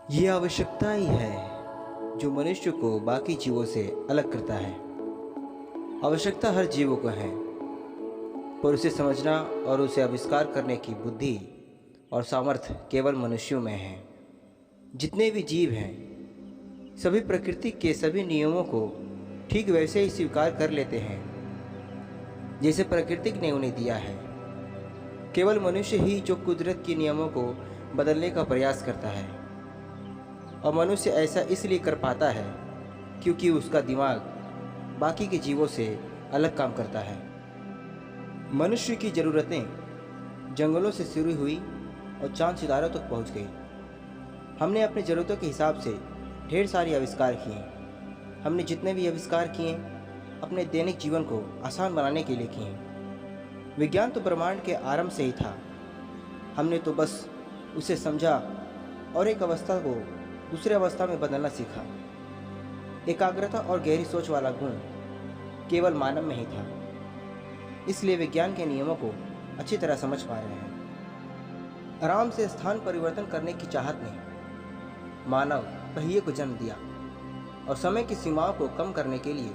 ये आवश्यकता ही है जो मनुष्य को बाकी जीवों से अलग करता है। आवश्यकता हर जीवों को है, पर उसे समझना और उसे आविष्कार करने की बुद्धि और सामर्थ्य केवल मनुष्यों में है। जितने भी जीव हैं, सभी प्रकृति के सभी नियमों को ठीक वैसे ही स्वीकार कर लेते हैं जैसे प्रकृति ने उन्हें दिया है। केवल मनुष्य ही जो कुदरत के नियमों को बदलने का प्रयास करता है, और मनुष्य ऐसा इसलिए कर पाता है क्योंकि उसका दिमाग बाकी के जीवों से अलग काम करता है। मनुष्य की ज़रूरतें जंगलों से शुरू हुई और चांद सितारों तक पहुंच गई। हमने अपनी ज़रूरतों के हिसाब से ढेर सारे आविष्कार किए। हमने जितने भी आविष्कार किए अपने दैनिक जीवन को आसान बनाने के लिए किए। विज्ञान तो ब्रह्मांड के आरंभ से ही था, हमने तो बस उसे समझा और एक अवस्था को दूसरी अवस्था में बदलना सीखा। एकाग्रता और गहरी सोच वाला गुण केवल मानव में ही था, इसलिए विज्ञान के नियमों को अच्छी तरह समझ पा रहे हैं। आराम से स्थान परिवर्तन करने की चाहत ने मानव पहिए को जन्म दिया और समय की सीमाओं को कम करने के लिए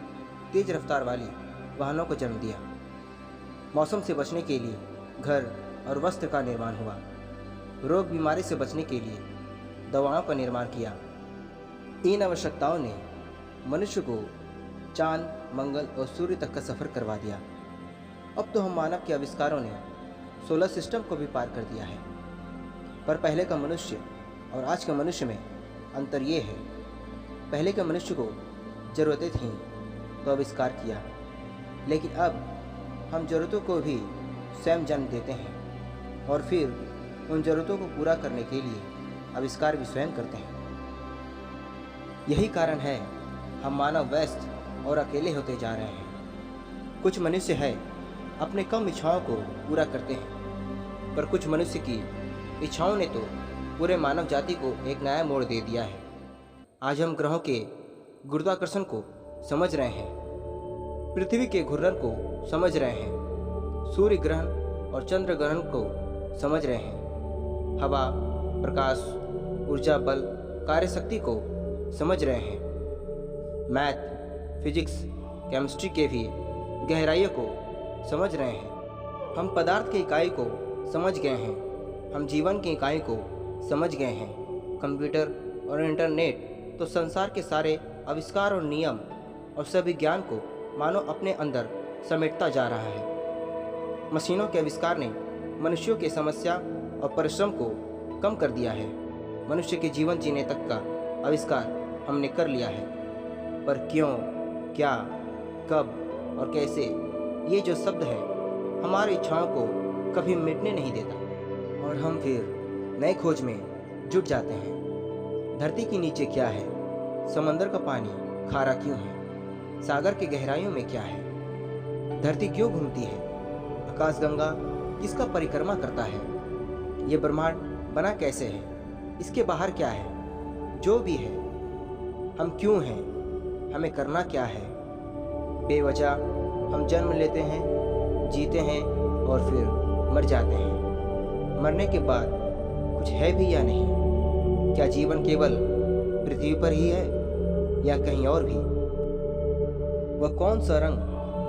तेज रफ्तार वाली वाहनों को जन्म दिया। मौसम से बचने के लिए घर और वस्त्र का निर्माण हुआ। रोग बीमारी से बचने के लिए दवाओं का निर्माण किया। इन आवश्यकताओं ने मनुष्य को चांद, मंगल और सूर्य तक का सफ़र करवा दिया। अब तो हम मानव के आविष्कारों ने सोलर सिस्टम को भी पार कर दिया है। पर पहले का मनुष्य और आज के मनुष्य में अंतर ये है, पहले के मनुष्य को ज़रूरतें थीं तो आविष्कार किया, लेकिन अब हम ज़रूरतों को भी स्वयं जन्म देते हैं और फिर उन ज़रूरतों को पूरा करने के लिए आविष्कार भी स्वयं करते हैं। यही कारण है हम मानव व्यस्त और अकेले होते जा रहे हैं। कुछ मनुष्य है अपने कम इच्छाओं को पूरा करते हैं, पर कुछ मनुष्य की इच्छाओं ने तो पूरे मानव जाति को एक नया मोड़ दे दिया है। आज हम ग्रहों के गुरुत्वाकर्षण को समझ रहे हैं, पृथ्वी के घूर्णन को समझ रहे हैं, सूर्य ग्रहण और चंद्र ग्रहण को समझ रहे हैं, हवा, प्रकाश, ऊर्जा, बल, कार्यशक्ति को समझ रहे हैं, मैथ, फिजिक्स, केमिस्ट्री के भी गहराइयों को समझ रहे हैं। हम पदार्थ की इकाई को समझ गए हैं, हम जीवन की इकाई को समझ गए हैं। कंप्यूटर और इंटरनेट तो संसार के सारे आविष्कार और नियम और सभी ज्ञान को मानो अपने अंदर समेटता जा रहा है। मशीनों के आविष्कार ने मनुष्यों की समस्या और परिश्रम को कम कर दिया है। मनुष्य के जीवन जीने तक का आविष्कार हमने कर लिया है, पर क्यों, क्या, कब और कैसे, ये जो शब्द है हमारी इच्छाओं को कभी मिटने नहीं देता और हम फिर नए खोज में जुट जाते हैं। धरती के नीचे क्या है, समंदर का पानी खारा क्यों है, सागर की गहराइयों में क्या है, धरती क्यों घूमती है, आकाशगंगा किसका परिक्रमा करता है, ये ब्रह्मांड बना कैसे है, इसके बाहर क्या है, जो भी है, हम क्यों हैं, हमें करना क्या है। बेवजह हम जन्म लेते हैं, जीते हैं और फिर मर जाते हैं। मरने के बाद कुछ है भी या नहीं? क्या जीवन केवल पृथ्वी पर ही है या कहीं और भी? वह कौन सा रंग,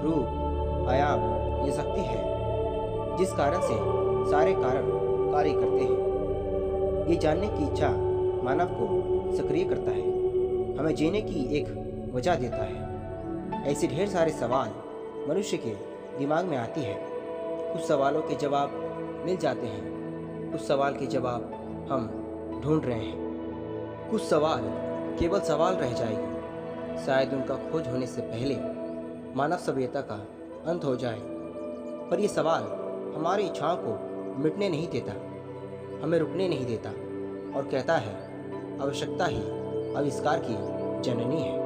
रूप, आयाम, ये शक्ति है जिस कारण से सारे कारण कार्य करते हैं? ये जानने की इच्छा मानव को सक्रिय करता है, हमें जीने की एक वजह देता है। ऐसे ढेर सारे सवाल मनुष्य के दिमाग में आती है। कुछ सवालों के जवाब मिल जाते हैं, कुछ सवाल के जवाब हम ढूंढ रहे हैं, कुछ सवाल केवल सवाल रह जाएगी। शायद उनका खोज होने से पहले मानव सभ्यता का अंत हो जाए। पर ये सवाल हमारी इच्छाओं को मिटने नहीं देता, हमें रुकने नहीं देता और कहता है आवश्यकता ही आविष्कार की जननी है।